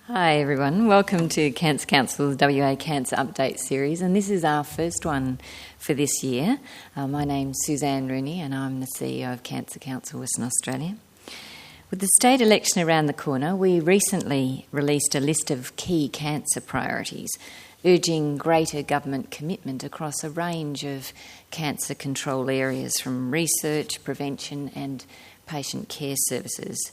Hi everyone, welcome to Cancer Council's WA Cancer Update series, and this is our first one for this year. My name's Suzanne Rooney and I'm the CEO of Cancer Council Western Australia. With the state election around the corner, we recently released a list of key cancer priorities, urging greater government commitment across a range of cancer control areas from research, prevention and patient care services.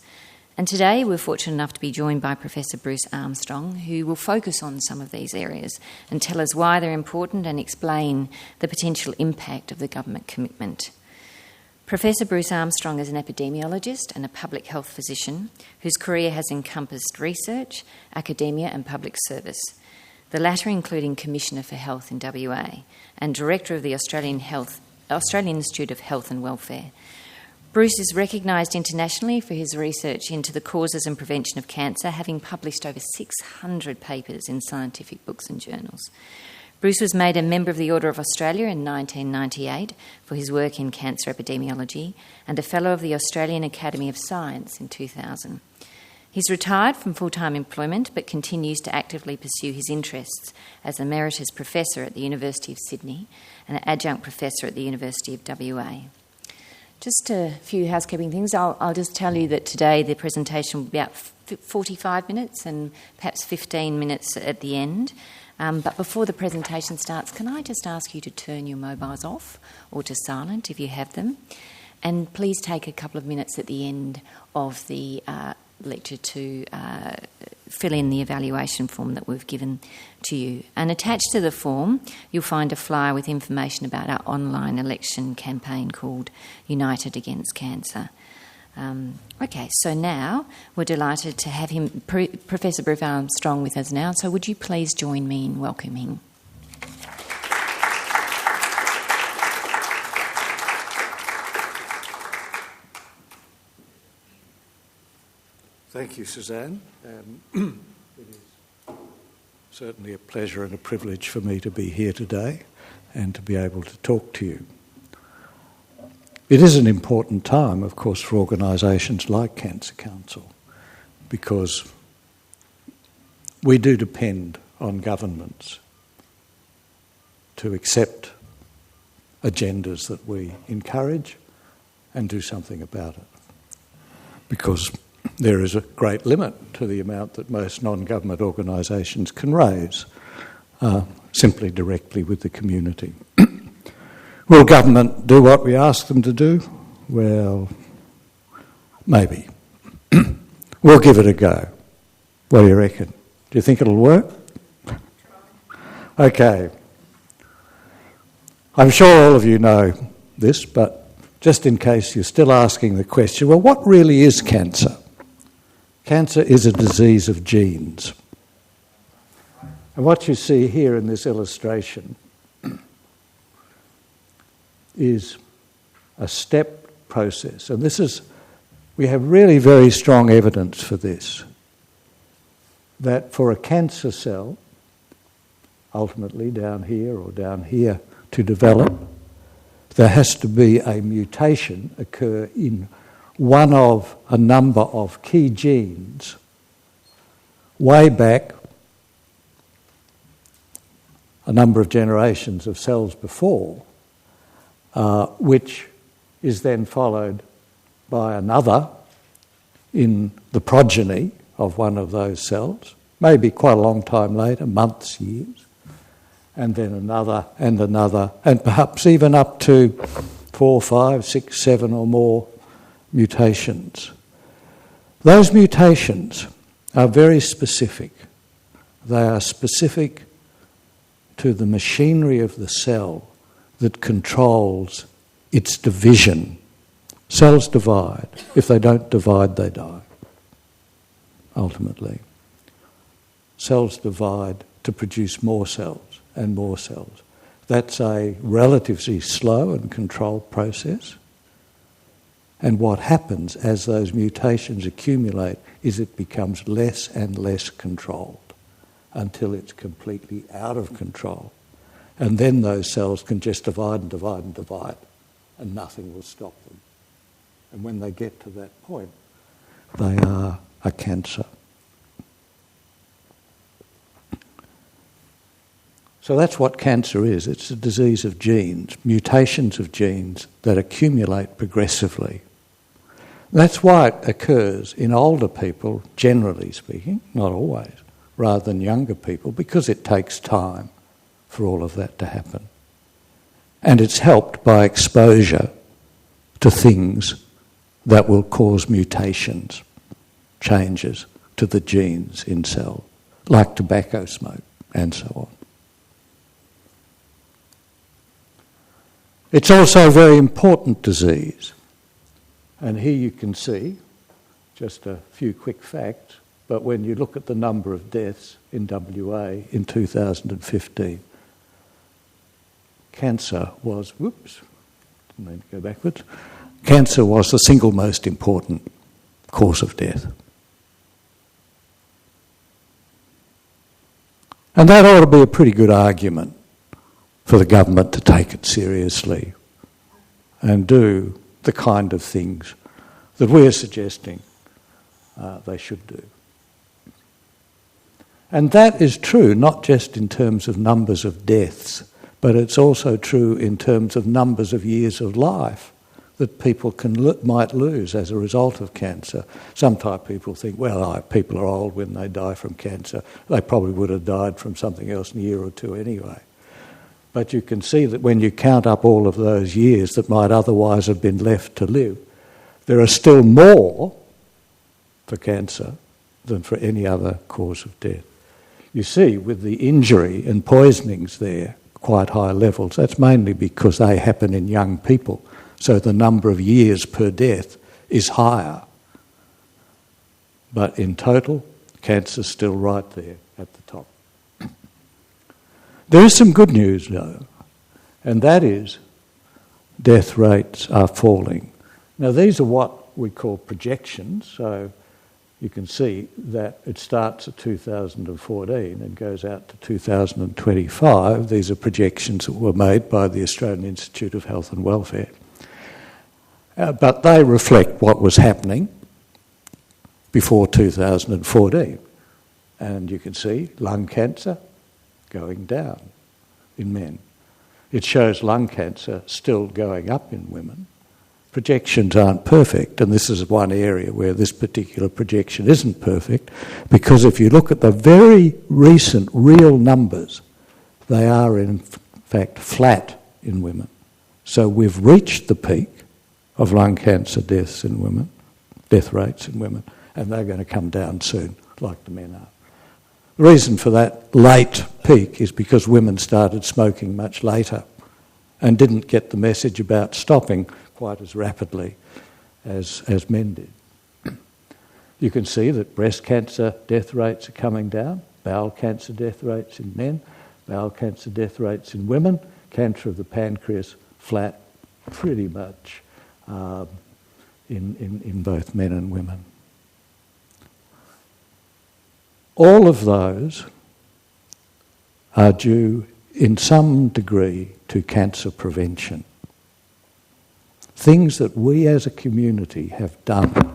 And today we're fortunate enough to be joined by Professor Bruce Armstrong, who will focus on some of these areas and tell us why they're important and explain the potential impact of the government commitment. Professor Bruce Armstrong is an epidemiologist and a public health physician whose career has encompassed research, academia and public service, the latter including Commissioner for Health in WA and Director of the Australian Institute of Health and Welfare. Bruce is recognised internationally for his research into the causes and prevention of cancer, having published over 600 papers in scientific books and journals. Bruce was made a Member of the Order of Australia in 1998 for his work in cancer epidemiology and a Fellow of the Australian Academy of Science in 2000. He's retired from full-time employment but continues to actively pursue his interests as Emeritus Professor at the University of Sydney and an Adjunct Professor at the University of WA. Just a few housekeeping things. I'll just tell you that today the presentation will be about 45 minutes and perhaps 15 minutes at the end. But before the presentation starts, can I just ask you to turn your mobiles off or to silent if you have them? And please take a couple of minutes at the end of the lecture to fill in the evaluation form that we've given to you. And attached to the form, you'll find a flyer with information about our online election campaign called United Against Cancer. Okay, so now we're delighted to have him, Professor Bruce Armstrong, with us now. So would you please join me in welcoming? Thank you, Suzanne. It is certainly a pleasure and a privilege for me to be here today and to be able to talk to you. It is an important time, of course, for organisations like Cancer Council because we do depend on governments to accept agendas that we encourage and do something about it. Because there is a great limit to the amount that most non-government organisations can raise simply directly with the community. Will government do what we ask them to do? Well, maybe. We'll give it a go. What do you reckon? Do you think it'll work? Okay. I'm sure all of you know this, but just in case you're still asking the question, well, what really is cancer? Cancer is a disease of genes. And what you see here in this illustration is a step process. And we have really very strong evidence for this, that for a cancer cell, ultimately down here or down here, to develop, there has to be a mutation occur in one of a number of key genes way back a number of generations of cells before, which is then followed by another in the progeny of one of those cells, maybe quite a long time later, months, years, and then another, and perhaps even up to 4, 5, 6, 7 or more mutations. Those mutations are very specific. They are specific to the machinery of the cell that controls its division. Cells divide. If they don't divide, they die, ultimately. Cells divide to produce more cells and more cells. That's a relatively slow and controlled process. And what happens as those mutations accumulate is it becomes less and less controlled until it's completely out of control. And then those cells can just divide and divide and divide, and nothing will stop them. And when they get to that point, they are a cancer. So that's what cancer is. It's a disease of genes, mutations of genes that accumulate progressively. That's why it occurs in older people, generally speaking, not always, rather than younger people, because it takes time for all of that to happen. And it's helped by exposure to things that will cause mutations, changes to the genes in cells, like tobacco smoke and so on. It's also a very important disease. And here you can see just a few quick facts, but when you look at the number of deaths in WA in 2015, cancer was, didn't mean to go backwards, cancer was the single most important cause of death. And that ought to be a pretty good argument for the government to take it seriously and do the kind of things that we're suggesting they should do. And that is true not just in terms of numbers of deaths, but it's also true in terms of numbers of years of life that people might lose as a result of cancer. Sometimes people think, well, people are old when they die from cancer. They probably would have died from something else in a year or two anyway. But you can see that when you count up all of those years that might otherwise have been left to live, there are still more for cancer than for any other cause of death. You see, with the injury and poisonings there, quite high levels, that's mainly because they happen in young people, so the number of years per death is higher. But in total, cancer's still right there at the top. There is some good news, though, and that is death rates are falling. Now, these are what we call projections, so you can see that it starts at 2014 and goes out to 2025. These are projections that were made by the Australian Institute of Health and Welfare. But they reflect what was happening before 2014. And you can see lung cancer going down in men. It shows lung cancer still going up in women. Projections aren't perfect, and this is one area where this particular projection isn't perfect, because if you look at the very recent real numbers, they are in fact flat in women. So we've reached the peak of lung cancer deaths in women, death rates in women, and they're going to come down soon, like the men are. The reason for that late peak is because women started smoking much later and didn't get the message about stopping quite as rapidly as men did. You can see that breast cancer death rates are coming down, bowel cancer death rates in men, bowel cancer death rates in women, cancer of the pancreas flat pretty much in both men and women. All of those are due in some degree to cancer prevention. Things that we as a community have done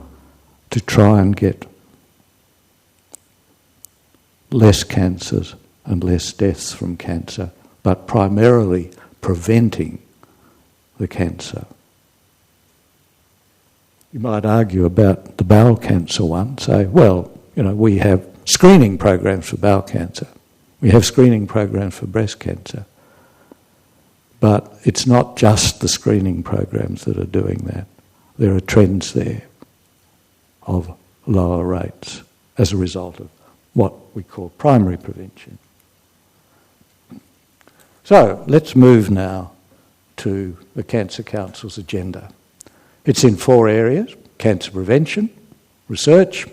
to try and get less cancers and less deaths from cancer, but primarily preventing the cancer. You might argue about the bowel cancer one, say, well, we have screening programs for bowel cancer. We have screening programs for breast cancer. But it's not just the screening programs that are doing that. There are trends there of lower rates as a result of what we call primary prevention. So let's move now to the Cancer Council's agenda. It's in 4 areas: cancer prevention, research,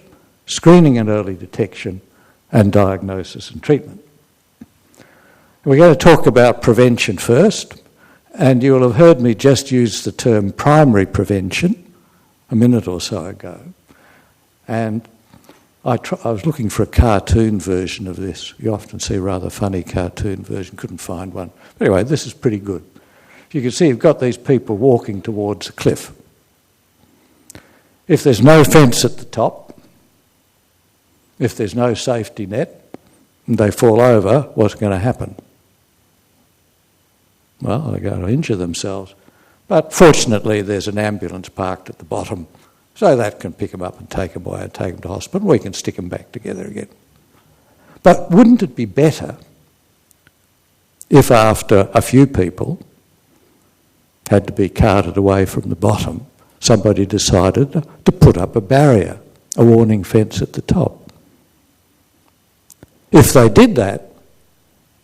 screening and early detection, and diagnosis and treatment. We're going to talk about prevention first, and you'll have heard me just use the term primary prevention a minute or so ago. And I was looking for a cartoon version of this. You often see a rather funny cartoon version, couldn't find one. But anyway, this is pretty good. You can see you've got these people walking towards a cliff. If there's no fence at the top, if there's no safety net, and they fall over, what's going to happen? well, they're going to injure themselves. But fortunately, there's an ambulance parked at the bottom, so that can pick them up and take them away and take them to hospital. We can stick them back together again. But wouldn't it be better if after a few people had to be carted away from the bottom, somebody decided to put up a barrier, a warning fence at the top? If they did that,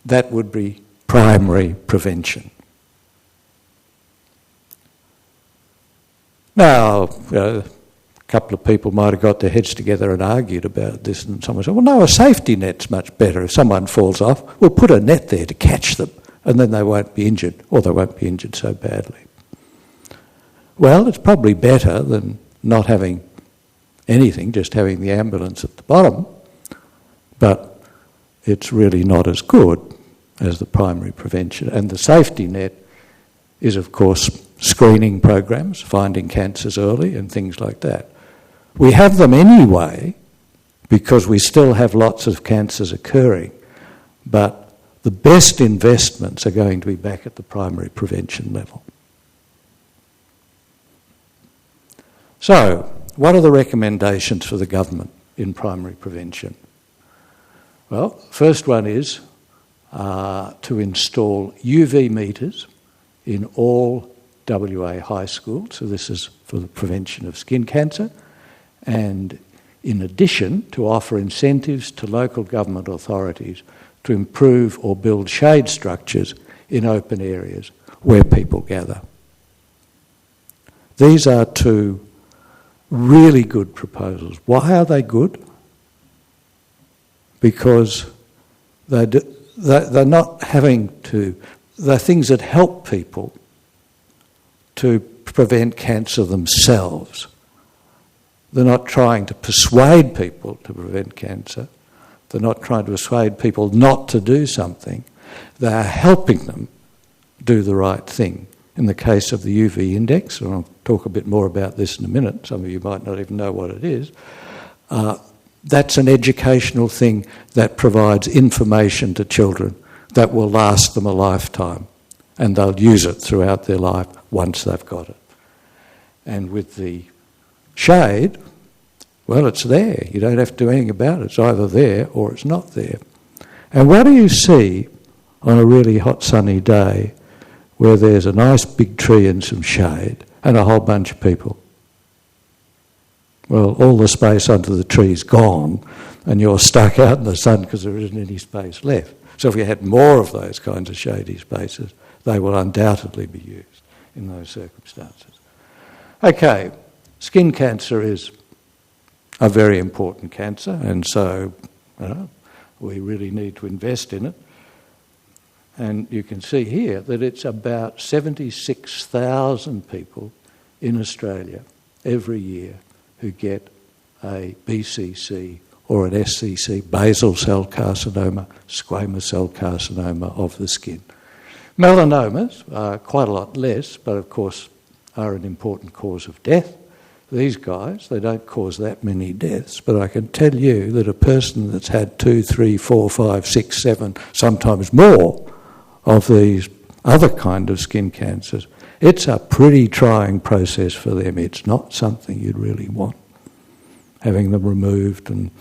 that would be primary prevention. Now, a couple of people might have got their heads together and argued about this, and someone said, well, no, a safety net's much better. If someone falls off, we'll put a net there to catch them, and then they won't be injured, or they won't be injured so badly. Well, it's probably better than not having anything, just having the ambulance at the bottom, but it's really not as good as the primary prevention. And the safety net is, of course, screening programs, finding cancers early and things like that. We have them anyway because we still have lots of cancers occurring, but the best investments are going to be back at the primary prevention level. So, what are the recommendations for the government in primary prevention? Well, first one is to install UV meters in all WA high schools, so this is for the prevention of skin cancer, and in addition to offer incentives to local government authorities to improve or build shade structures in open areas where people gather. These are two really good proposals. Why are they good? Because they're not having to, they're things that help people to prevent cancer themselves. They're not trying to persuade people to prevent cancer. They're not trying to persuade people not to do something. They are helping them do the right thing. In the case of the UV index, and I'll talk a bit more about this in a minute, some of you might not even know what it is, that's an educational thing that provides information to children that will last them a lifetime, and they'll use it throughout their life once they've got it. And with the shade, well, it's there. You don't have to do anything about it. It's either there or it's not there. And what do you see on a really hot sunny day where there's a nice big tree and some shade and a whole bunch of people? Well, all the space under the tree's gone and you're stuck out in the sun because there isn't any space left. So if you had more of those kinds of shady spaces, they will undoubtedly be used in those circumstances. Okay, skin cancer is a very important cancer, and so we really need to invest in it. And you can see here that it's about 76,000 people in Australia every year who get a BCC or an SCC, basal cell carcinoma, squamous cell carcinoma of the skin. Melanomas are quite a lot less, but of course are an important cause of death. These guys, they don't cause that many deaths, but I can tell you that a person that's had 2, 3, 4, 5, 6, 7, sometimes more of these other kind of skin cancers, it's a pretty trying process for them. It's not something you'd really want. Having them removed and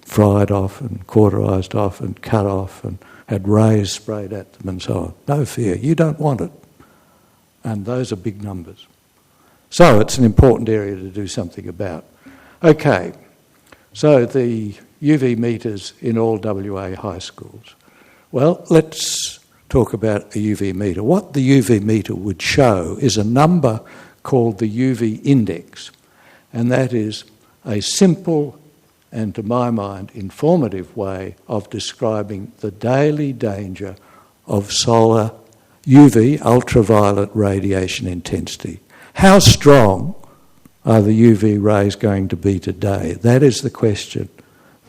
fried off and cauterised off and cut off and had rays sprayed at them and so on. No fear, you don't want it. And those are big numbers. So it's an important area to do something about. Okay, so the UV meters in all WA high schools. Well, let's talk about a UV meter. What the UV meter would show is a number called the UV index, and that is a simple and, to my mind, informative way of describing the daily danger of solar UV, ultraviolet radiation intensity. How strong are the UV rays going to be today? That is the question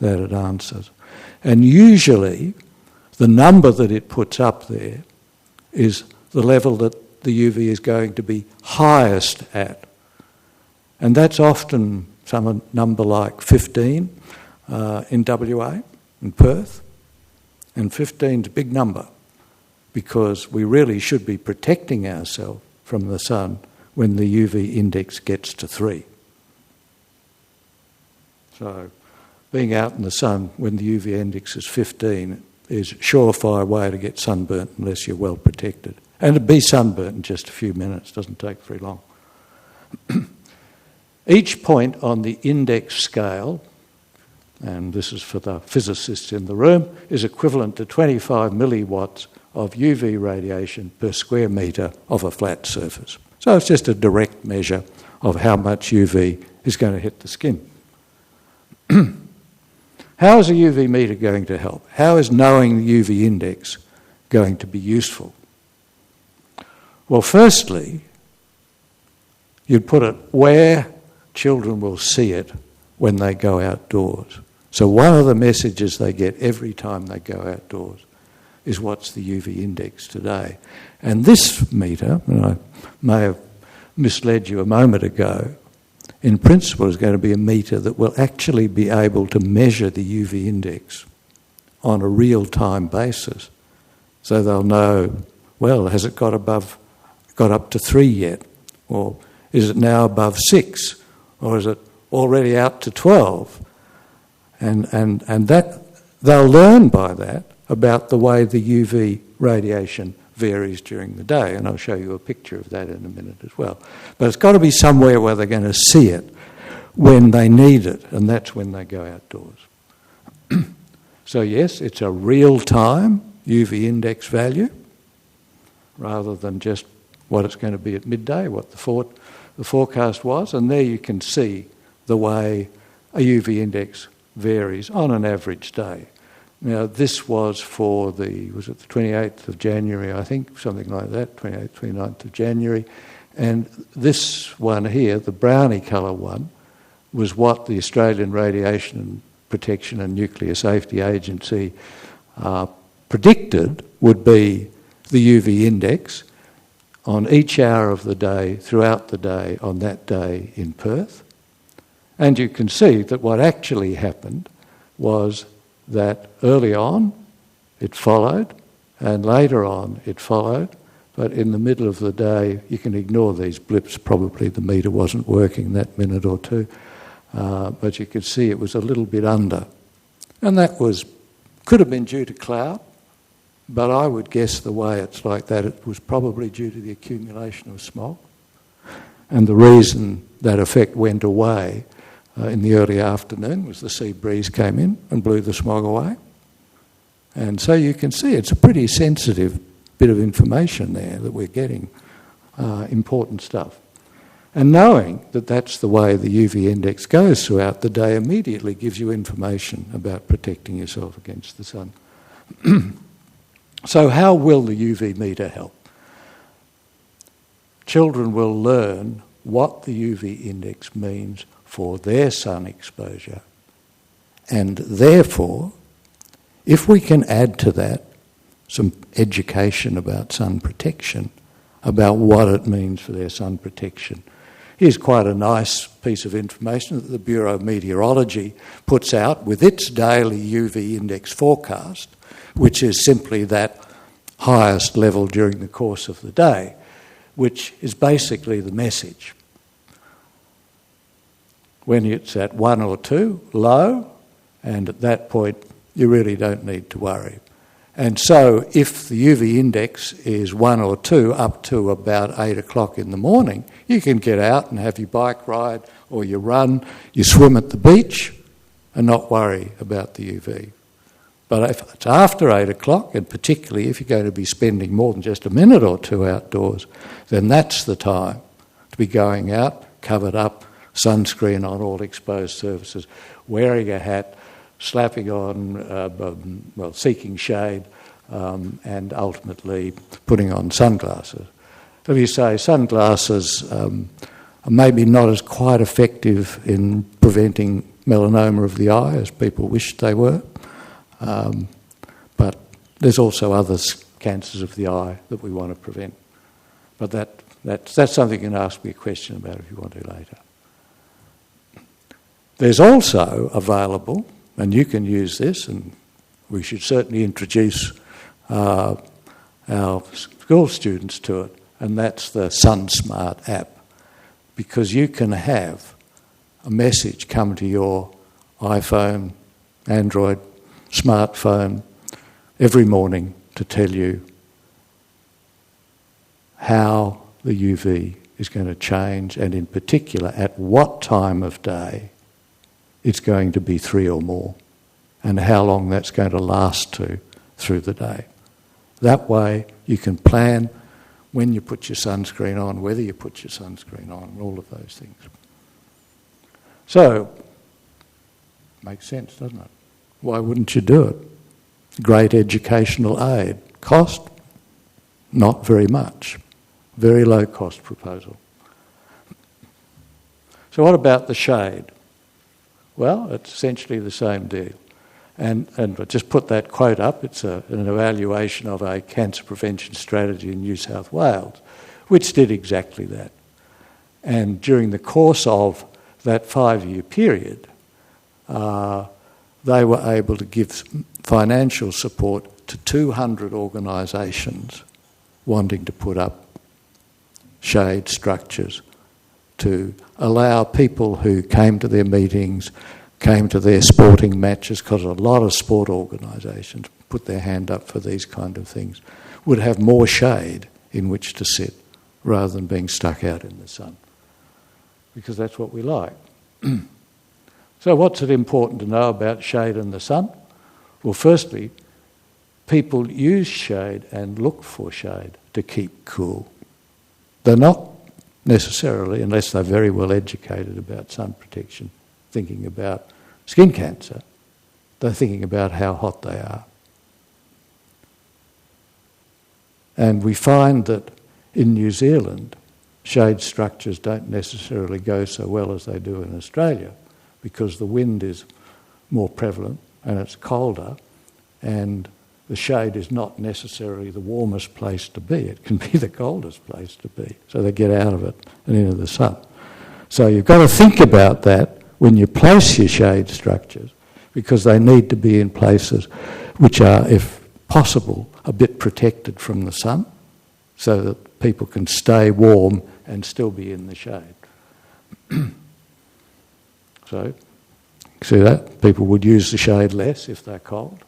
that it answers. And usually the number that it puts up there is the level that the UV is going to be highest at. And that's often some number like 15 in WA, in Perth. And 15's a big number. because we really should be protecting ourselves from the sun when the UV index gets to 3. So being out in the sun when the UV index is 15 is a surefire way to get sunburnt unless you're well protected. And to be sunburnt in just a few minutes doesn't take very long. Each point on the index scale, and this is for the physicists in the room, is equivalent to 25 milliwatts of UV radiation per square metre of a flat surface. So it's just a direct measure of how much UV is going to hit the skin. How is a UV meter going to help? How is knowing the UV index going to be useful? Well, firstly, you'd put it where children will see it when they go outdoors. So one of the messages they get every time they go outdoors is what's the UV index today. And this meter, and I may have misled you a moment ago, in principle is going to be a meter that will actually be able to measure the UV index on a real-time basis. So they'll know, well, has it got up to 3 yet? Or is it now above 6? Or is it already out to 12? And that they'll learn by that about the way the UV radiation varies during the day, and I'll show you a picture of that in a minute as well. But it's got to be somewhere where they're going to see it when they need it, and that's when they go outdoors. So yes, it's a real-time UV index value rather than just what it's going to be at midday, what the forecast was, and there you can see the way a UV index varies on an average day. Now, this was for was it the 28th of January, I think, something like that, 28th, 29th of January. And this one here, the brownie colour one, was what the Australian Radiation Protection and Nuclear Safety Agency predicted would be the UV index on each hour of the day, throughout the day, on that day in Perth. And you can see that what actually happened was that early on it followed, and later on it followed, but in the middle of the day you can ignore these blips. Probably the meter wasn't working that minute or two, but you could see it was a little bit under. And that could have been due to cloud, but I would guess the way it's like that, it was probably due to the accumulation of smog. And the reason that effect went away in the early afternoon was the sea breeze came in and blew the smog away. And so you can see it's a pretty sensitive bit of information there that we're getting, important stuff. And knowing that that's the way the UV index goes throughout the day immediately gives you information about protecting yourself against the sun. So how will the UV meter help? Children will learn what the UV index means for their sun exposure. And therefore, if we can add to that some education about sun protection, about what it means for their sun protection. Here's quite a nice piece of information that the Bureau of Meteorology puts out with its daily UV index forecast, which is simply that highest level during the course of the day, which is basically the message. When it's at 1 or 2, low, and at that point you really don't need to worry. And so if the UV index is 1 or 2 up to about 8 o'clock in the morning, you can get out and have your bike ride or you run, you swim at the beach and not worry about the UV. But if it's after 8 o'clock, and particularly if you're going to be spending more than just a minute or two outdoors, then that's the time to be going out, covered up, sunscreen on all exposed surfaces, wearing a hat, slapping on, seeking shade, and ultimately putting on sunglasses. If you say sunglasses are maybe not as quite effective in preventing melanoma of the eye as people wish they were, but there's also other cancers of the eye that we want to prevent. But that's something you can ask me a question about if you want to later. There's also available, and you can use this, and we should certainly introduce our school students to it, and that's the SunSmart app, because you can have a message come to your iPhone, Android, smartphone every morning to tell you how the UV is going to change, and in particular at what time of day it's going to be 3 or more, and how long that's going to last to through the day. That way you can plan when you put your sunscreen on, whether you put your sunscreen on, and all of those things. So, makes sense, doesn't it? Why wouldn't you do it? Great educational aid. Cost? Not very much. Very low cost proposal. So what about the shade? Well, it's essentially the same deal. And I just put that quote up. It's an evaluation of a cancer prevention strategy in New South Wales, which did exactly that. And during the course of that 5-year period, they were able to give financial support to 200 organisations wanting to put up shade structures to allow people who came to their meetings, came to their sporting matches, because a lot of sport organisations put their hand up for these kind of things, would have more shade in which to sit rather than being stuck out in the sun, because that's what we like. So what's it important to know about shade and the sun? Well, firstly, people use shade and look for shade to keep cool. They're not necessarily, unless they're very well educated about sun protection, thinking about skin cancer. They're thinking about how hot they are. And we find that in New Zealand, shade structures don't necessarily go so well as they do in Australia, because the wind is more prevalent and it's colder, and the shade is not necessarily the warmest place to be. It can be the coldest place to be. So they get out of it and into the sun. So you've got to think about that when you place your shade structures, because they need to be in places which are, if possible, a bit protected from the sun, so that people can stay warm and still be in the shade. So, see that? People would use the shade less if they're cold.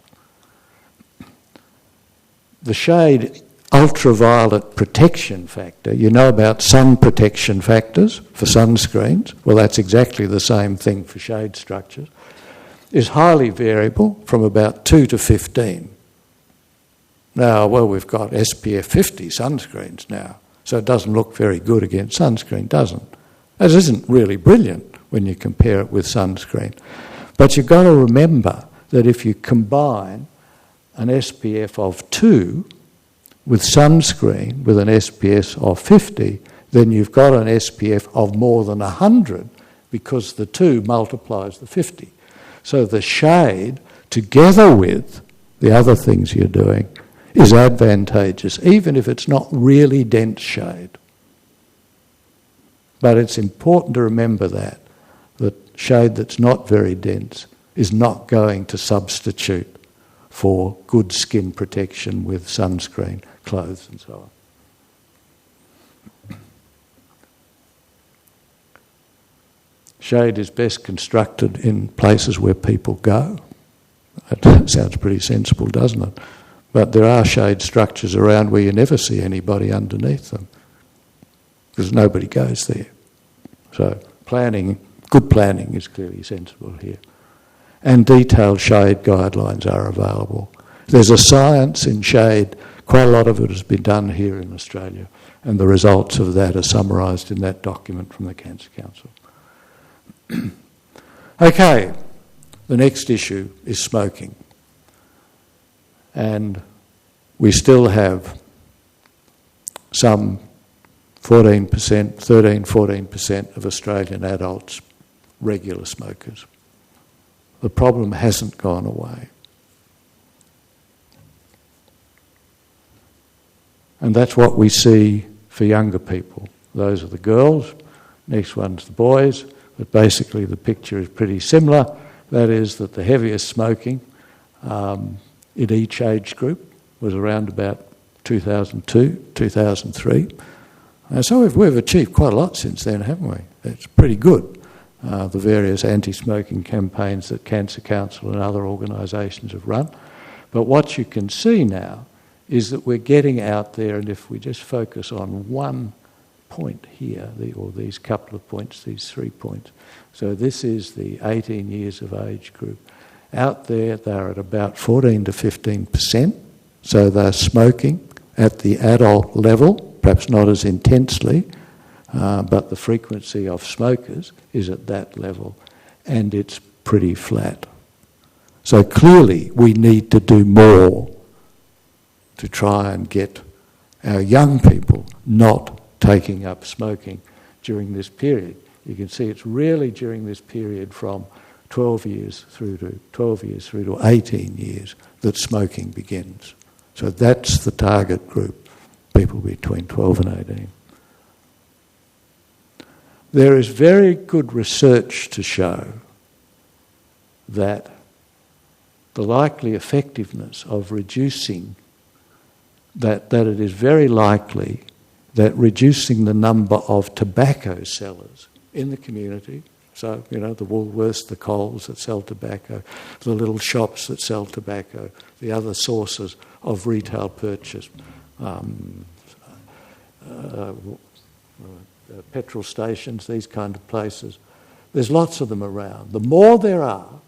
The shade ultraviolet protection factor, you know about sun protection factors for sunscreens? Well, that's exactly the same thing for shade structures, is highly variable from about 2 to 15. Now, well, we've got SPF 50 sunscreens now, so it doesn't look very good against sunscreen, doesn't it? This isn't really brilliant when you compare it with sunscreen. But you've got to remember that if you combine an SPF of 2 with sunscreen with an SPF of 50, then you've got an SPF of more than 100, because the 2 multiplies the 50. So the shade, together with the other things you're doing, is advantageous, even if it's not really dense shade. But it's important to remember that shade that's not very dense is not going to substitute for good skin protection with sunscreen, clothes and so on. Shade is best constructed in places where people go. That sounds pretty sensible, doesn't it? But there are shade structures around where you never see anybody underneath them, because nobody goes there. So good planning is clearly sensible here. And detailed shade guidelines are available. There's a science in shade. Quite a lot of it has been done here in Australia, and the results of that are summarised in that document from the Cancer Council. Okay, the next issue is smoking. And we still have some 13-14% of Australian adults regular smokers. The problem hasn't gone away. And that's what we see for younger people. Those are the girls, next one's the boys, but basically the picture is pretty similar. That is that the heaviest smoking in each age group was around about 2002, 2003. So we've achieved quite a lot since then, haven't we? It's pretty good, the various anti-smoking campaigns that Cancer Council and other organisations have run. But what you can see now is that we're getting out there, and if we just focus on one point here, or these couple of points, these 3 points. So this is the 18 years of age group. Out there, they're at about 14 to 15%. So they're smoking at the adult level, perhaps not as intensely, but the frequency of smokers is at that level, and it's pretty flat. So clearly we need to do more to try and get our young people not taking up smoking during this period. You can see it's really during this period from 12 years through to 18 years that smoking begins. So that's the target group, people between 12 and 18. There is very good research to show that the likely effectiveness of reducing that it is very likely that reducing the number of tobacco sellers in the community, so, the Woolworths, the Coles that sell tobacco, the little shops that sell tobacco, the other sources of retail purchase, petrol stations, these kind of places. There's lots of them around. The more there are,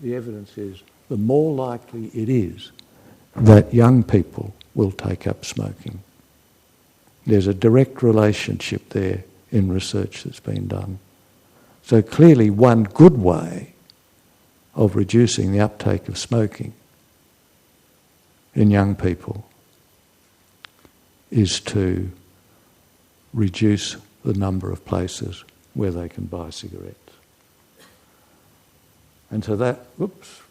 the evidence is, the more likely it is that young people will take up smoking. There's a direct relationship there in research that's been done. So clearly one good way of reducing the uptake of smoking in young people is to reduce the number of places where they can buy cigarettes. And so that, whoops,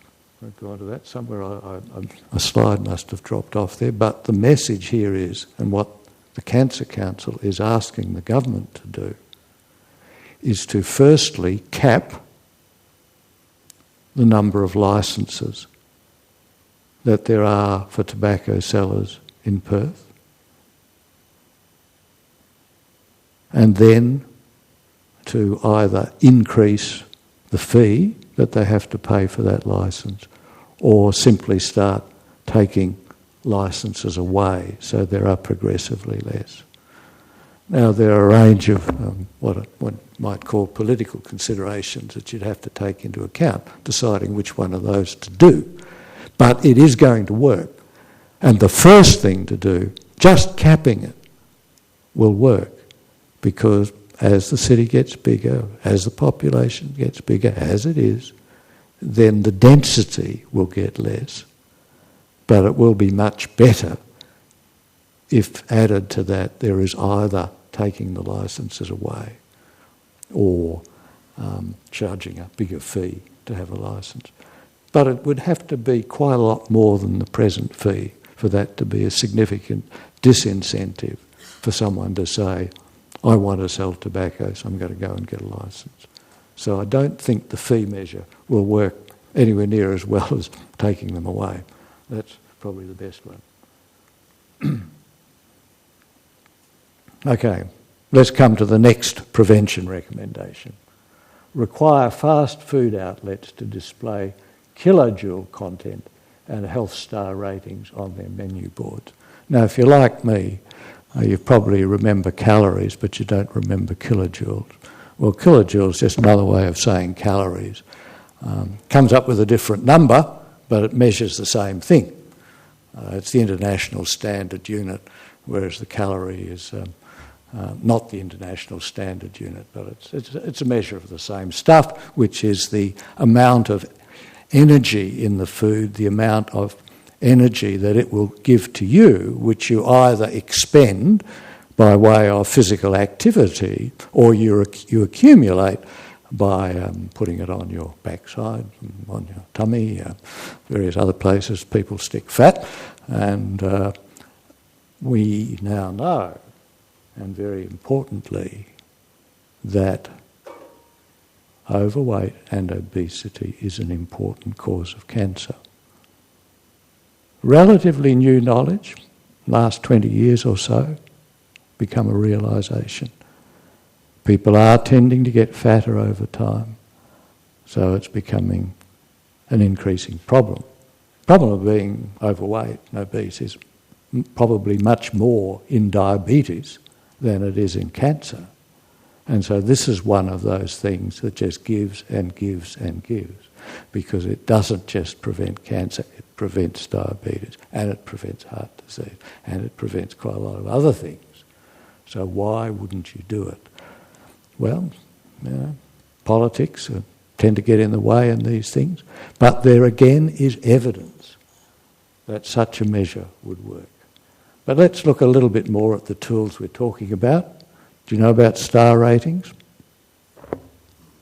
I'll go on to that. Somewhere a slide must have dropped off there. But the message here is, and what the Cancer Council is asking the government to do, is to firstly cap the number of licences that there are for tobacco sellers in Perth, and then to either increase the fee that they have to pay for that licence, or simply start taking licences away so there are progressively less. Now, there are a range of what one might call political considerations that you'd have to take into account, deciding which one of those to do. But it is going to work. And the first thing to do, just capping it, will work, because as the city gets bigger, as the population gets bigger, as it is, then the density will get less. But it will be much better if added to that there is either taking the licences away or charging a bigger fee to have a licence. But it would have to be quite a lot more than the present fee for that to be a significant disincentive for someone to say, I want to sell tobacco, so I'm going to go and get a licence. So I don't think the fee measure will work anywhere near as well as taking them away. That's probably the best one. Okay, let's come to the next prevention recommendation. Require fast food outlets to display kilojoule content and health star ratings on their menu boards. Now, if you're like me, you probably remember calories, but you don't remember kilojoules. Well, kilojoule is just another way of saying calories. Comes up with a different number, but it measures the same thing. It's the international standard unit, whereas the calorie is not the international standard unit, but it's a measure of the same stuff, which is the amount of energy in the food, the amount of energy that it will give to you, which you either expend by way of physical activity or you accumulate by putting it on your backside, on your tummy, various other places people stick fat. And we now know, and very importantly, that overweight and obesity is an important cause of cancer. Relatively new knowledge, last 20 years or so, become a realisation. People are tending to get fatter over time, so it's becoming an increasing problem. The problem of being overweight and obese is probably much more in diabetes than it is in cancer. And so this is one of those things that just gives and gives and gives, because it doesn't just prevent cancer, it prevents diabetes, and it prevents heart disease, and it prevents quite a lot of other things. So why wouldn't you do it? Well, politics tend to get in the way in these things, but there again is evidence that such a measure would work. But let's look a little bit more at the tools we're talking about. Do you know about star ratings?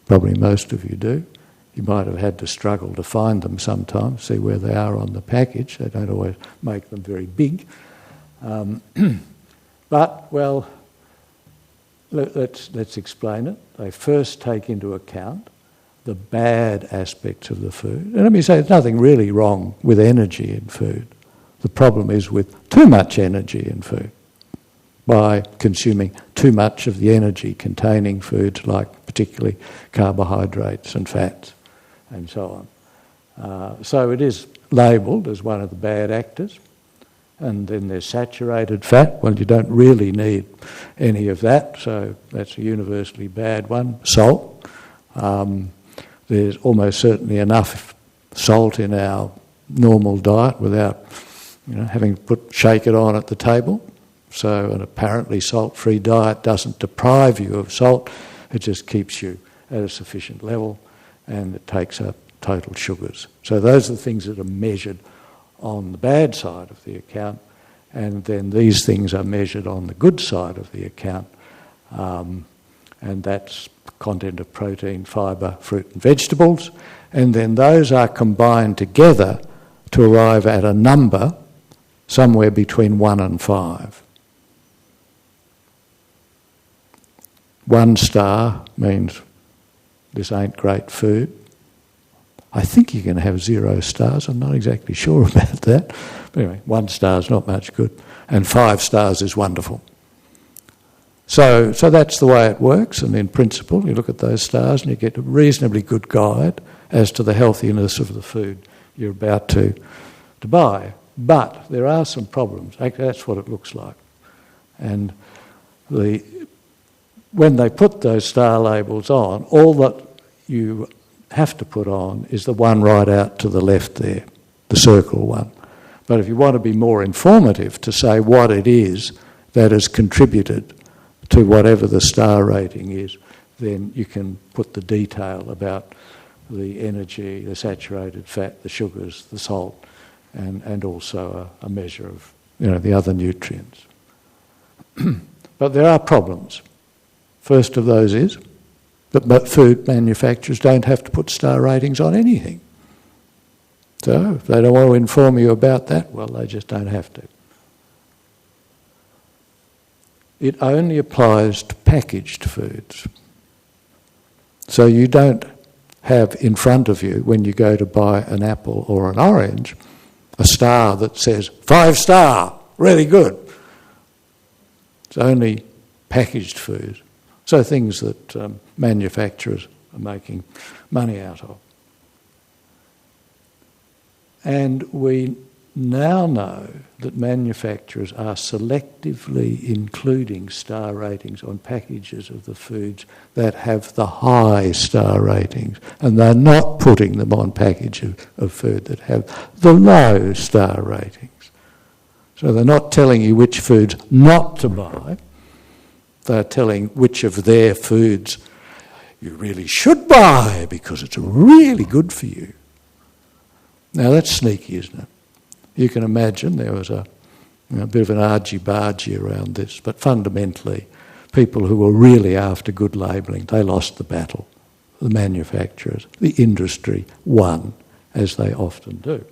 Probably most of you do. You might have had to struggle to find them sometimes, see where they are on the package. They don't always make them very big. But, well, let's explain it. They first take into account the bad aspects of the food. And let me say, there's nothing really wrong with energy in food. The problem is with too much energy in food, by consuming too much of the energy-containing foods, like particularly carbohydrates and fats and so on. So it is labelled as one of the bad actors. And then there's saturated fat. Well, you don't really need any of that, so that's a universally bad one. Salt. There's almost certainly enough salt in our normal diet without having to shake it on at the table. So an apparently salt-free diet doesn't deprive you of salt, it just keeps you at a sufficient level, and it takes up total sugars. So those are the things that are measured on the bad side of the account, and then these things are measured on the good side of the account, and that's content of protein, fibre, fruit and vegetables, and then those are combined together to arrive at a number somewhere between 1 and 5. 1 star means this ain't great food. I think you can have 0 stars. I'm not exactly sure about that. But anyway, 1 star is not much good. And 5 stars is wonderful. So that's the way it works. And in principle, you look at those stars and you get a reasonably good guide as to the healthiness of the food you're about to buy. But there are some problems. Actually, that's what it looks like. And when they put those star labels on, all that you have to put on is the one right out to the left there, the circle one. But if you want to be more informative to say what it is that has contributed to whatever the star rating is, then you can put the detail about the energy, the saturated fat, the sugars, the salt, and also a measure of the other nutrients. But there are problems. First of those is that food manufacturers don't have to put star ratings on anything. So if they don't want to inform you about that, well, they just don't have to. It only applies to packaged foods. So you don't have in front of you, when you go to buy an apple or an orange, a star that says 5 star, really good. It's only packaged food. So things that manufacturers are making money out of. And we now know that manufacturers are selectively including star ratings on packages of the foods that have the high star ratings, and they're not putting them on packages of food that have the low star ratings. So they're not telling you which foods not to buy. They're telling which of their foods you really should buy because it's really good for you. Now that's sneaky, isn't it? You can imagine there was a bit of an argy-bargy around this, but fundamentally people who were really after good labelling, they lost the battle. The manufacturers, the industry won, as they often do.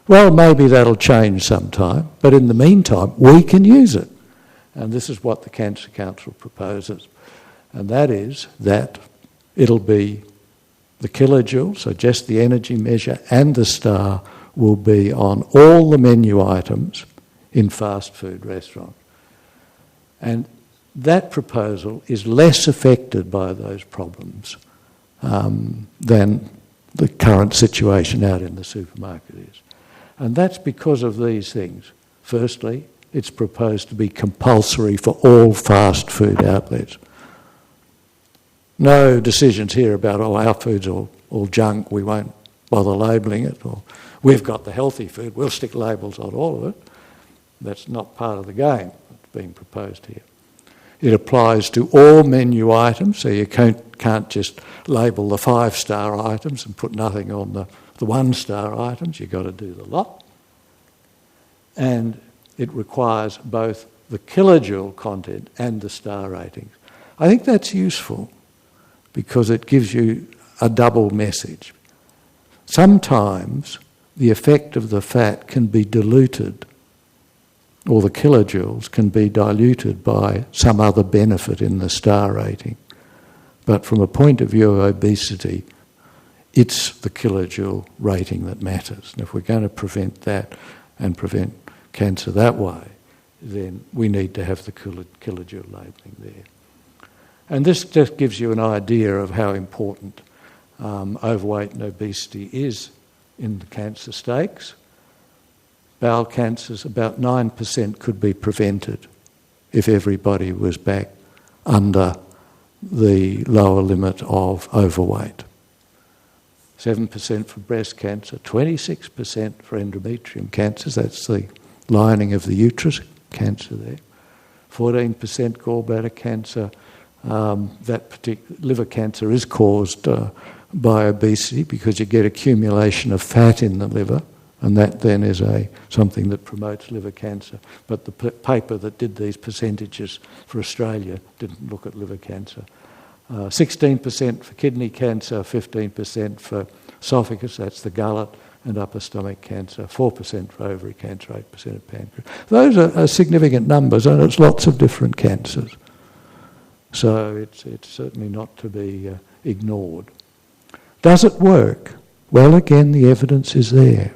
Well, maybe that'll change sometime, but in the meantime we can use it. And this is what the Cancer Council proposes. And that is that it'll be the kilojoule, so just the energy measure, and the star will be on all the menu items in fast food restaurants. And that proposal is less affected by those problems than the current situation out in the supermarket is. And that's because of these things. Firstly, it's proposed to be compulsory for all fast food outlets. No decisions here about, our food's all junk, we won't bother labelling it, or we've got the healthy food, we'll stick labels on all of it. That's not part of the game that's being proposed here. It applies to all menu items, so you can't just label the 5-star items and put nothing on the 1-star items. You've got to do the lot. And it requires both the kilojoule content and the star ratings. I think that's useful because it gives you a double message. Sometimes the effect of the fat can be diluted, or the kilojoules can be diluted by some other benefit in the star rating. But from a point of view of obesity, it's the kilojoule rating that matters. And if we're going to prevent that and prevent cancer that way, then we need to have the kilojoule labelling there. And this just gives you an idea of how important overweight and obesity is in the cancer stakes. Bowel cancers, about 9% could be prevented if everybody was back under the lower limit of overweight. 7% for breast cancer, 26% for endometrium cancers, that's the lining of the uterus cancer there. 14% gallbladder cancer. That particular liver cancer is caused by obesity because you get accumulation of fat in the liver, and that then is something that promotes liver cancer. But the paper that did these percentages for Australia didn't look at liver cancer. 16% for kidney cancer, 15% for esophagus, that's the gullet, and upper stomach cancer, 4% for ovary cancer, 8% of pancreas. Those are significant numbers, and it's lots of different cancers. So it's certainly not to be ignored. Does it work? Well, again, the evidence is there.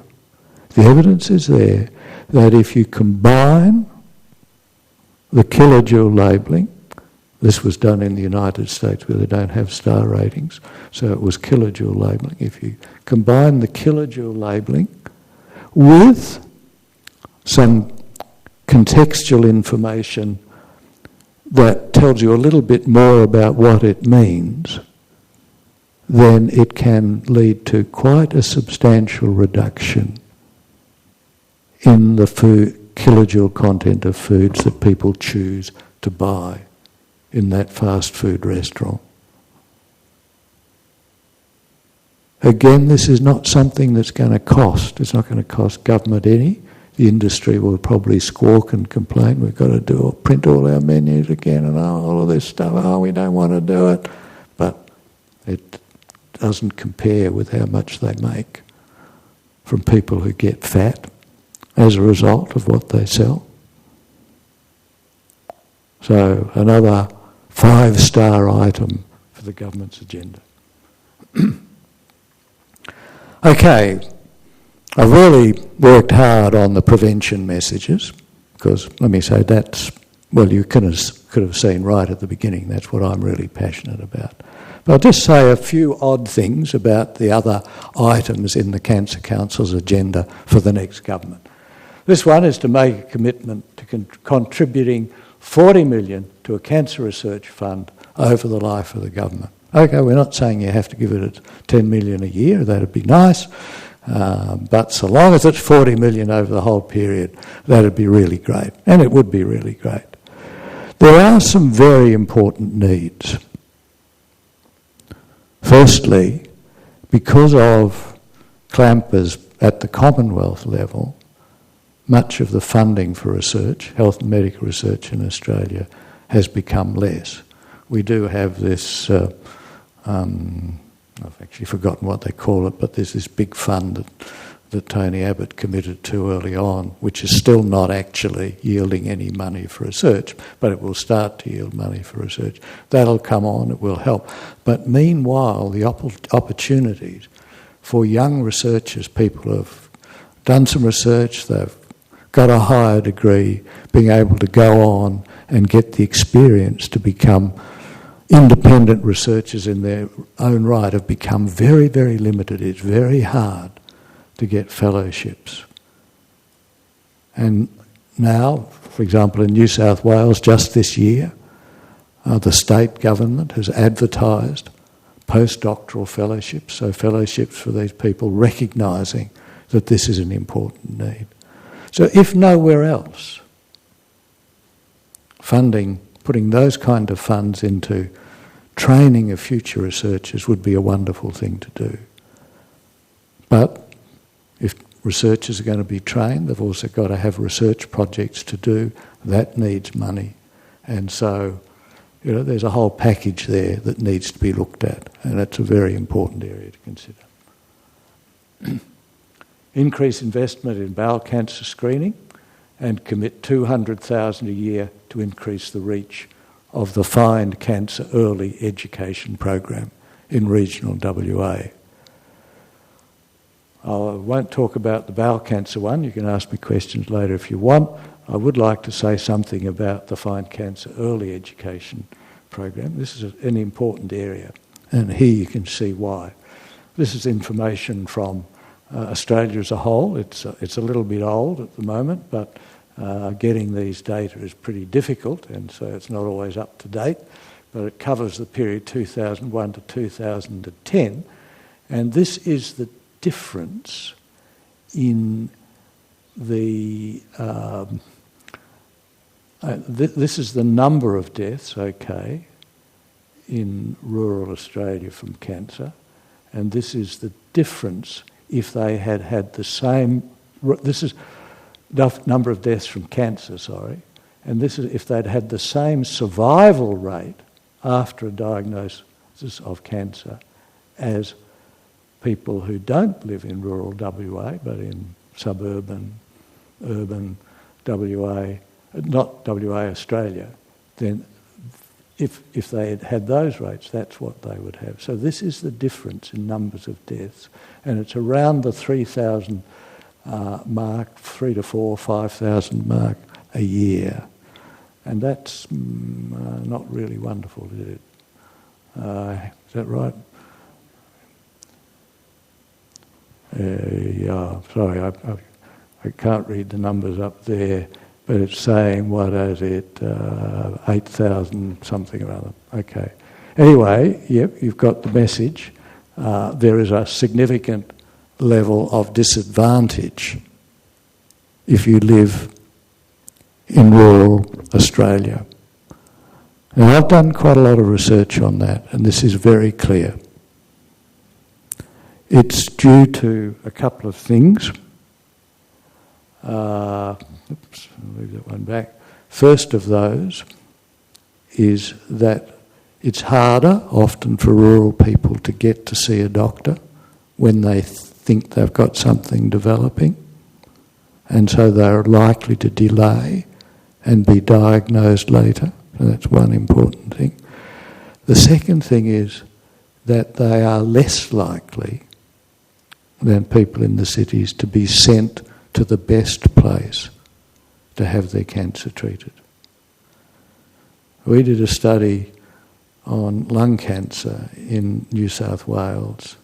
The evidence is there that if you combine the kilojoule labelling, this was done in the United States where they don't have star ratings, so it was kilojoule labelling. If you combine the kilojoule labelling with some contextual information that tells you a little bit more about what it means, then it can lead to quite a substantial reduction in the kilojoule content of foods that people choose to buy in that fast food restaurant. Again, this is not something that's going to cost. It's not going to cost government any. The industry will probably squawk and complain, we've got to print all our menus again and all of this stuff, we don't want to do it. But it doesn't compare with how much they make from people who get fat as a result of what they sell. So another 5-star item for the government's agenda. Okay, I've really worked hard on the prevention messages because, let me say, you could have seen right at the beginning, that's what I'm really passionate about. But I'll just say a few odd things about the other items in the Cancer Council's agenda for the next government. This one is to make a commitment to contributing 40 million to a cancer research fund over the life of the government. Okay, we're not saying you have to give it 10 million a year, that'd be nice, but so long as it's 40 million over the whole period, that'd be really great, and it would be really great. There are some very important needs. Firstly, because of clampers at the Commonwealth level, much of the funding for research, health and medical research in Australia, has become less. We do have this, I've actually forgotten what they call it, but there's this big fund that Tony Abbott committed to early on, which is still not actually yielding any money for research, but it will start to yield money for research. That'll come on, it will help. But meanwhile, the opportunities for young researchers, people who have done some research, they've got a higher degree, being able to go on and get the experience to become independent researchers in their own right have become very, very limited. It's very hard to get fellowships. And now, for example, in New South Wales, just this year, the state government has advertised postdoctoral fellowships, so fellowships for these people recognising that this is an important need. So if nowhere else, putting those kind of funds into training of future researchers would be a wonderful thing to do. But if researchers are going to be trained, they've also got to have research projects to do. That needs money. And so, there's a whole package there that needs to be looked at, and it's a very important area to consider. Increase investment in bowel cancer screening and commit $200,000 a year to increase the reach of the Find Cancer Early Education program in regional WA. I won't talk about the bowel cancer one. You can ask me questions later if you want. I would like to say something about the Find Cancer Early Education program. This is an important area, and here you can see why. This is information from Australia as a whole. It's a little bit old at the moment, but getting these data is pretty difficult, and so it's not always up to date. But it covers the period 2001 to 2010, and this is the difference in the this is the number of deaths, in rural Australia from cancer, and this is the difference if they had the same. This is the number of deaths from cancer, and this is if they'd had the same survival rate after a diagnosis of cancer as people who don't live in rural WA but in suburban, urban WA, not WA, Australia, then if they had had those rates, that's what they would have. So this is the difference in numbers of deaths, and it's around the 3,000 mark, 3 to 4, 5,000 mark a year, and that's not really wonderful, is it? Is that right? Yeah, sorry, I can't read the numbers up there, but it's saying, 8,000 something or other. Okay. Anyway, yep, you've got the message. There is a significant level of disadvantage if you live in rural Australia. Now, I've done quite a lot of research on that, and this is very clear. It's due to a couple of things. Oops, I'll leave that one back. First of those is that it's harder often for rural people to get to see a doctor when they think they've got something developing, and so they're likely to delay and be diagnosed later. So that's one important thing. The second thing is that they are less likely than people in the cities to be sent to the best place to have their cancer treated. We did a study on lung cancer in New South Wales,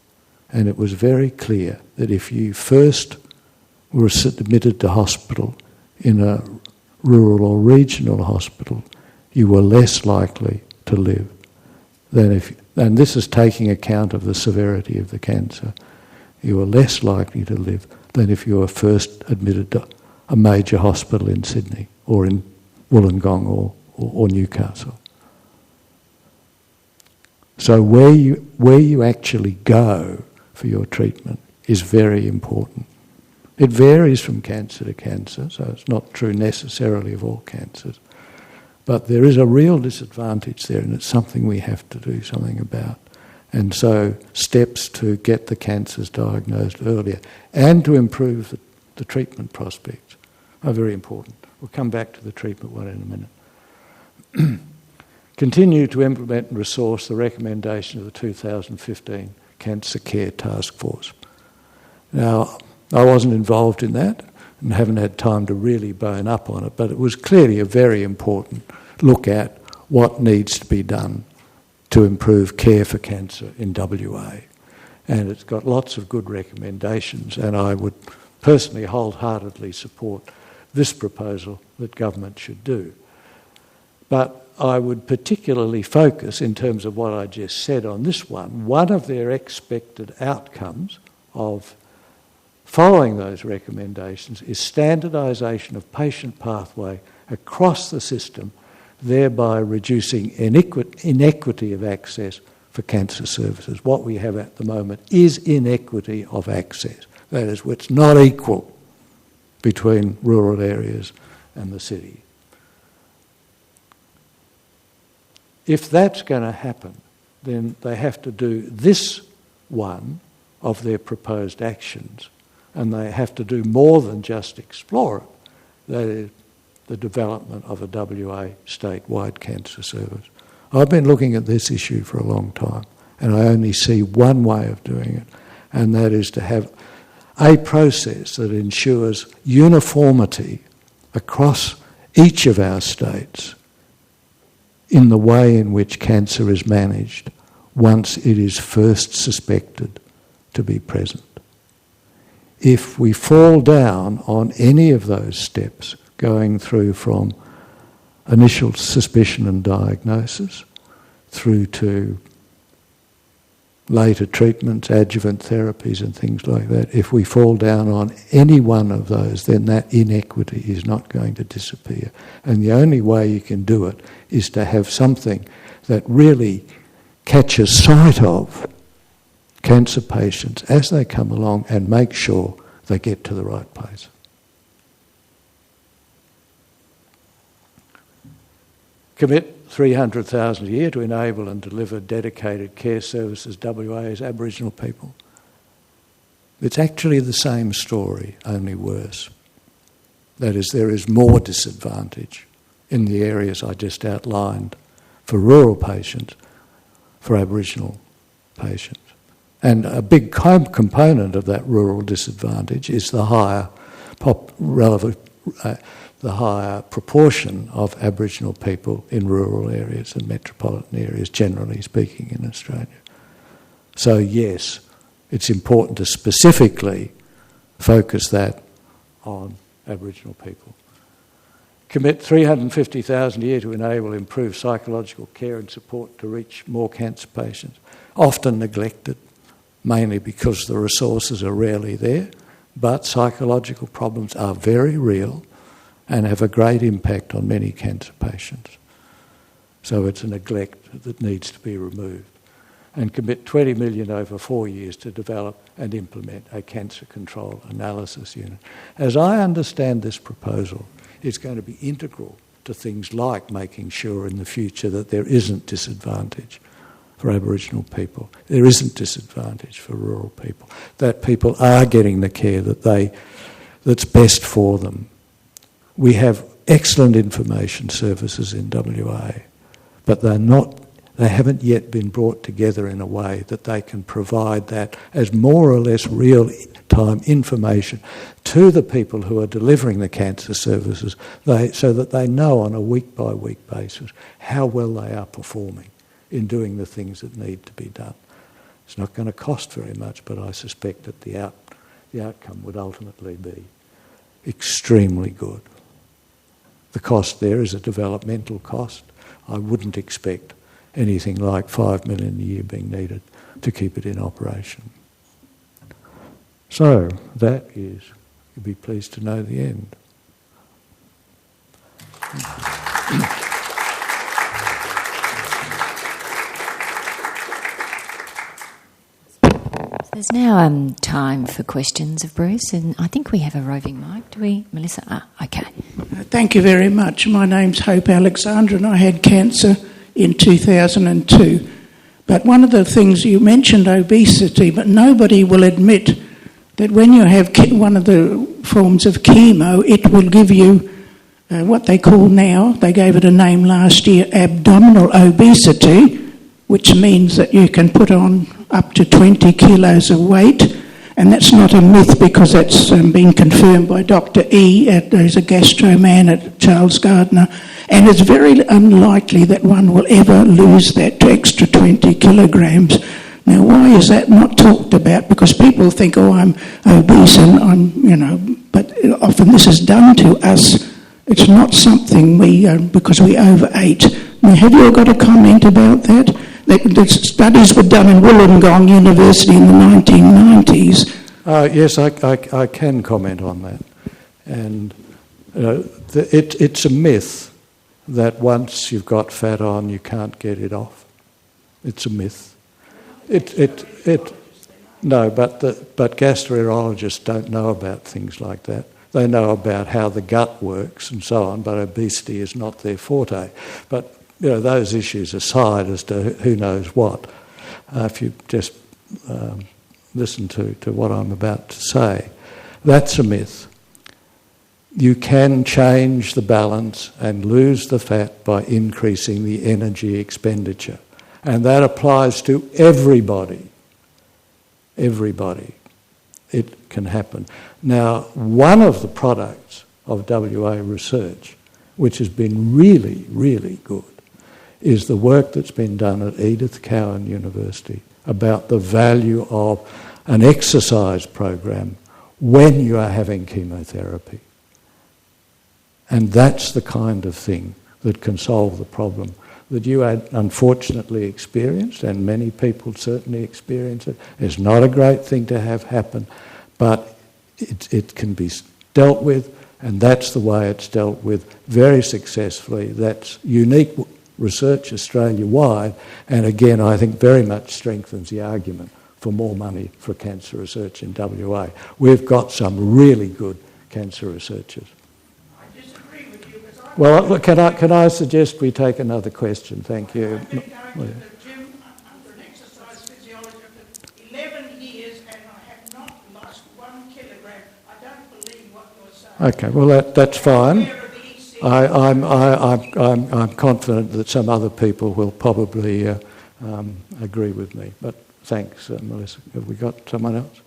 and it was very clear that if you first were admitted to hospital in a rural or regional hospital, you were less likely to live than if, and this is taking account of the severity of the cancer, you were less likely to live than if you were first admitted to a major hospital in Sydney or in Wollongong or Newcastle. So where you actually go for your treatment is very important. It varies from cancer to cancer, so it's not true necessarily of all cancers. But there is a real disadvantage there, and it's something we have to do something about. And so steps to get the cancers diagnosed earlier and to improve the treatment prospects are very important. We'll come back to the treatment one in a minute. Continue to implement and resource the recommendation of the 2015 Cancer Care Taskforce. Now, I wasn't involved in that, and haven't had time to really bone up on it, but it was clearly a very important look at what needs to be done to improve care for cancer in WA. And it's got lots of good recommendations, and I would personally wholeheartedly support this proposal that government should do. But I would particularly focus, in terms of what I just said on this one of their expected outcomes of following those recommendations is standardisation of patient pathway across the system, thereby reducing inequity of access for cancer services. What we have at the moment is inequity of access. That is, it's not equal between rural areas and the city. If that's going to happen, then they have to do this one of their proposed actions, and they have to do more than just explore it. That is the development of a WA statewide cancer service. I've been looking at this issue for a long time, and I only see one way of doing it, and that is to have a process that ensures uniformity across each of our states in the way in which cancer is managed once it is first suspected to be present. If we fall down on any of those steps, going through from initial suspicion and diagnosis through to later treatments, adjuvant therapies and things like that, if we fall down on any one of those, then that inequity is not going to disappear. And the only way you can do it is to have something that really catches sight of cancer patients as they come along and make sure they get to the right place. Commit $300,000 a year to enable and deliver dedicated care services WA's Aboriginal people. It's actually the same story, only worse. That is, there is more disadvantage in the areas I just outlined for rural patients, for Aboriginal patients. And a big component of that rural disadvantage is the higher the higher proportion of Aboriginal people in rural areas and metropolitan areas, generally speaking, in Australia. So yes, it's important to specifically focus that on Aboriginal people. Commit $350,000 a year to enable improved psychological care and support to reach more cancer patients, often neglected, mainly because the resources are rarely there, but psychological problems are very real and have a great impact on many cancer patients. So it's a neglect that needs to be removed. And commit $20 million over 4 years to develop and implement a cancer control analysis unit. As I understand this proposal, it's going to be integral to things like making sure in the future that there isn't disadvantage for Aboriginal people, there isn't disadvantage for rural people, that people are getting the care that's best for them. We have excellent information services in WA, but they haven't yet been brought together in a way that they can provide that as more or less real-time information to the people who are delivering the cancer services, so that they know on a week-by-week basis how well they are performing in doing the things that need to be done. It's not going to cost very much, but I suspect that the outcome would ultimately be extremely good. The cost there is a developmental cost. I wouldn't expect anything like $5 million a year being needed to keep it in operation. So that is, you'll be pleased to know, the end. There's now time for questions of Bruce, and I think we have a roving mic. Do we, Melissa? Okay. Thank you very much. My name's Hope Alexandra, and I had cancer in 2002. But one of the things you mentioned, obesity, but nobody will admit that when you have one of the forms of chemo, it will give you what they call now, they gave it a name last year, abdominal obesity, which means that you can put on up to 20 kilos of weight, And that's not a myth because that's been confirmed by Dr. E. Who's a gastro man at Charles Gardner. And it's very unlikely that one will ever lose that extra 20 kilograms. Now, why is that not talked about? Because people think, oh, I'm obese and but often this is done to us. It's not something because we overate. Now, have you all got a comment about that? The studies were done in Wollongong University in the 1990s. Yes, I can comment on that. And it's a myth that once you've got fat on, you can't get it off. It's a myth. No, but gastroenterologists don't know about things like that. They know about how the gut works and so on, but obesity is not their forte. But those issues aside as to who knows what, if you just listen to what I'm about to say, that's a myth. You can change the balance and lose the fat by increasing the energy expenditure. And that applies to everybody. Everybody. It can happen. Now, one of the products of WA research, which has been really, really good, is the work that's been done at Edith Cowan University about the value of an exercise program when you are having chemotherapy. And that's the kind of thing that can solve the problem that you had unfortunately experienced, and many people certainly experience it. It's not a great thing to have happen, but it can be dealt with, and that's the way it's dealt with very successfully. That's unique research Australia-wide, and again, I think very much strengthens the argument for more money for cancer research in WA. We've got some really good cancer researchers. Well, look, can I suggest we take another question? Thank you. I've been going to the gym under an exercise physiologist for 11 years and I have not lost 1 kilogram. I don't believe what you're saying. Okay, well that's fine. I'm confident that some other people will probably agree with me. But thanks, Melissa. Have we got someone else?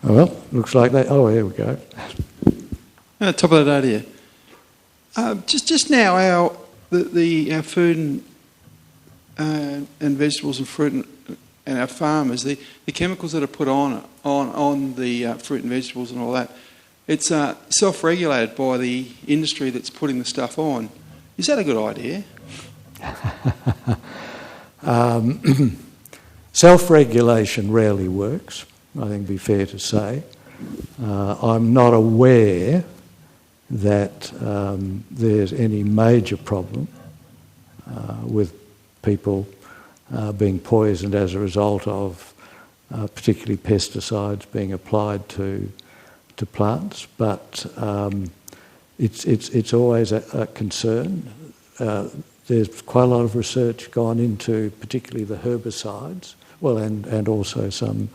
Oh, well, looks like that. Oh, here we go. Top of the day to you. Just now, our food and vegetables and fruit and our farmers, the chemicals that are put on the fruit and vegetables and all that, it's self-regulated by the industry that's putting the stuff on. Is that a good idea? Self-regulation rarely works, I think it'd be fair to say. I'm not aware that there's any major problem with people being poisoned as a result of particularly pesticides being applied to plants, but it's always a concern. There's quite a lot of research gone into particularly the herbicides, and also some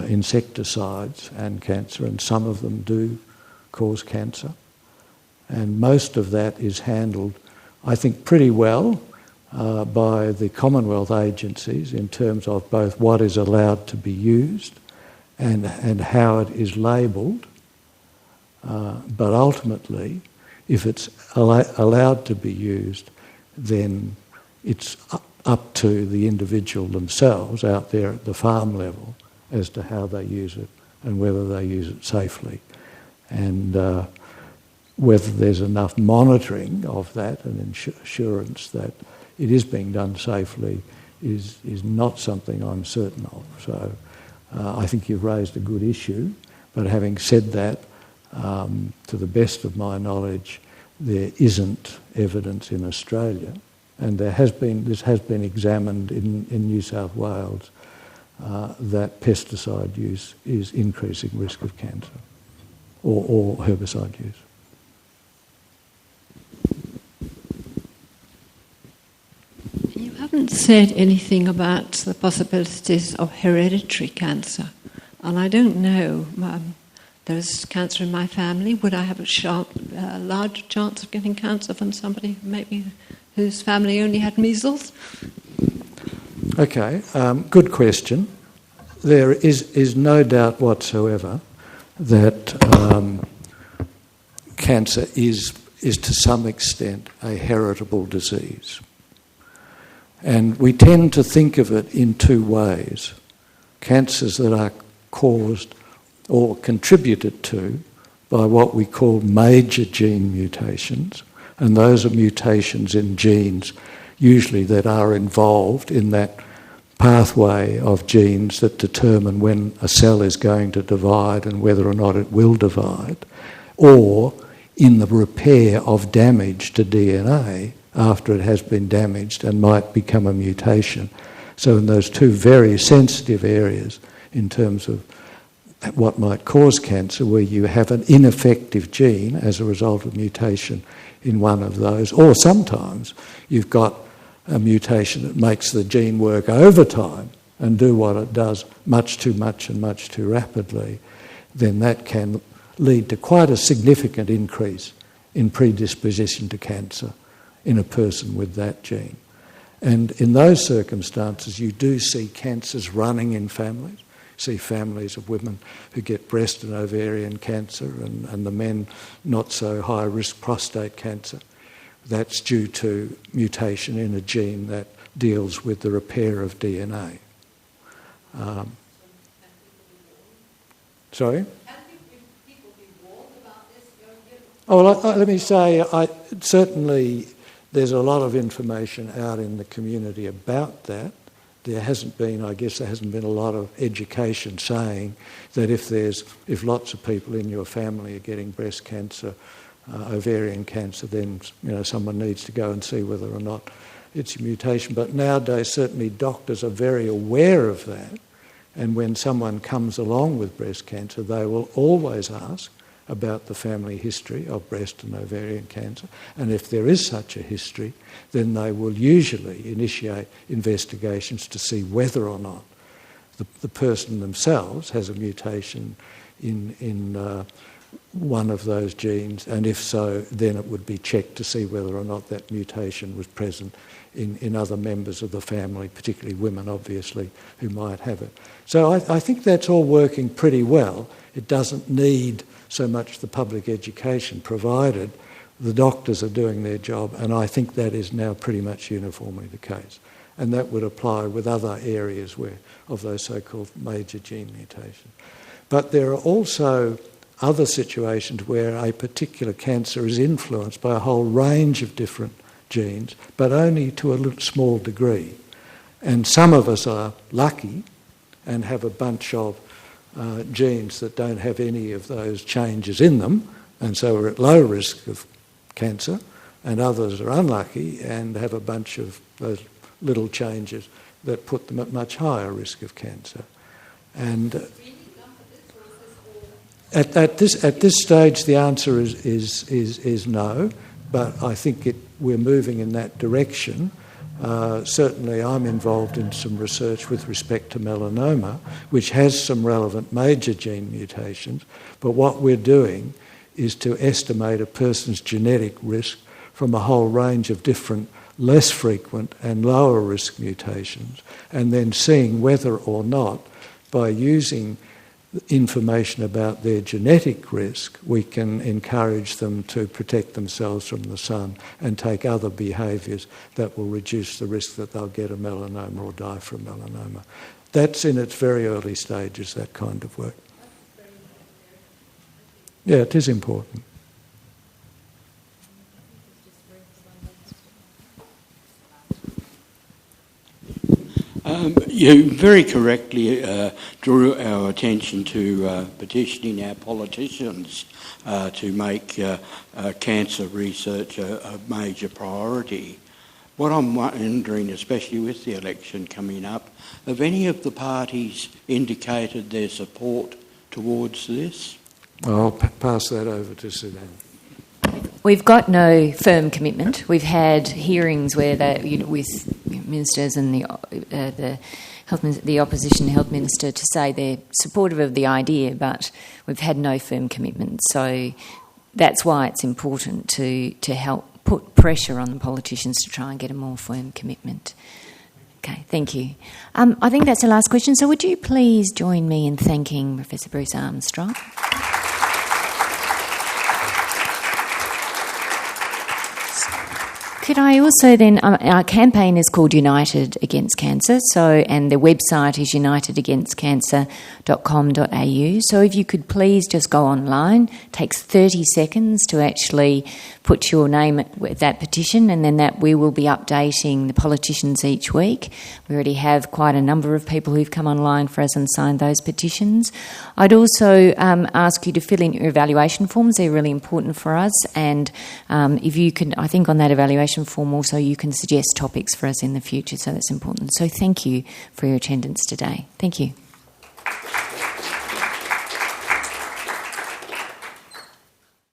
insecticides and cancer, and some of them do cause cancer. And most of that is handled, I think, pretty well by the Commonwealth agencies in terms of both what is allowed to be used and how it is labelled. But ultimately, if it's allowed to be used, then it's up to the individual themselves out there at the farm level as to how they use it and whether they use it safely. And whether there's enough monitoring of that and assurance that it is being done safely is not something I'm certain of. So I think you've raised a good issue, but having said that, to the best of my knowledge, there isn't evidence in Australia, and this has been examined in New South Wales, that pesticide use is increasing risk of cancer, or herbicide use. You haven't said anything about the possibilities of hereditary cancer, and I don't know. There's cancer in my family. Would I have a large chance of getting cancer from somebody maybe whose family only had measles? Okay, good question. There is no doubt whatsoever that cancer is to some extent a heritable disease. And we tend to think of it in two ways. Cancers that are caused or contributed to by what we call major gene mutations, and those are mutations in genes usually that are involved in that pathway of genes that determine when a cell is going to divide and whether or not it will divide, or in the repair of damage to DNA after it has been damaged and might become a mutation. So in those two very sensitive areas in terms of what might cause cancer, where you have an ineffective gene as a result of mutation in one of those, or sometimes you've got a mutation that makes the gene work overtime and do what it does much too much and much too rapidly, then that can lead to quite a significant increase in predisposition to cancer in a person with that gene. And in those circumstances, you do see cancers running in families. See families of women who get breast and ovarian cancer, and the men not so high risk prostate cancer. That's due to mutation in a gene that deals with the repair of DNA. Sorry? Oh, well, let me say, certainly there's a lot of information out in the community about that. There hasn't been a lot of education saying that if lots of people in your family are getting breast cancer, ovarian cancer, then someone needs to go and see whether or not it's a mutation. But nowadays, certainly doctors are very aware of that, and when someone comes along with breast cancer, they will always ask about the family history of breast and ovarian cancer, and if there is such a history, then they will usually initiate investigations to see whether or not the person themselves has a mutation in one of those genes, and if so, then it would be checked to see whether or not that mutation was present in other members of the family, particularly women, obviously, who might have it. So I think that's all working pretty well. It doesn't need so much the public education, provided the doctors are doing their job, and I think that is now pretty much uniformly the case. And that would apply with other areas of those so-called major gene mutations. But there are also other situations where a particular cancer is influenced by a whole range of different genes, but only to a little small degree. And some of us are lucky and have a bunch of genes that don't have any of those changes in them, and so we're at low risk of cancer, and others are unlucky and have a bunch of those little changes that put them at much higher risk of cancer. And at this stage, the answer is no, but I think we're moving in that direction. Certainly I'm involved in some research with respect to melanoma, which has some relevant major gene mutations, but what we're doing is to estimate a person's genetic risk from a whole range of different less frequent and lower risk mutations, and then seeing whether or not, by using information about their genetic risk, we can encourage them to protect themselves from the sun and take other behaviours that will reduce the risk that they'll get a melanoma or die from melanoma. That's in its very early stages, that kind of work. Yeah, it is important. You very correctly drew our attention to petitioning our politicians to make cancer research a major priority. What I'm wondering, especially with the election coming up, have any of the parties indicated their support towards this? I'll pass that over to Suzanne. We've got no firm commitment. We've had hearings where with ministers and the opposition health minister to say they're supportive of the idea, but we've had no firm commitment. So that's why it's important to help put pressure on the politicians to try and get a more firm commitment. Okay, thank you. I think that's the last question. So would you please join me in thanking Professor Bruce Armstrong? Could I also then, our campaign is called United Against Cancer, and the website is unitedagainstcancer.com.au. So if you could please just go online, it takes 30 seconds to actually put your name with that petition, and then that we will be updating the politicians each week. We already have quite a number of people who've come online for us and signed those petitions. I'd also ask you to fill in your evaluation forms. They're really important for us, and if you can, I think on that evaluation form also you can suggest topics for us in the future, so that's important. So thank you for your attendance today. Thank you.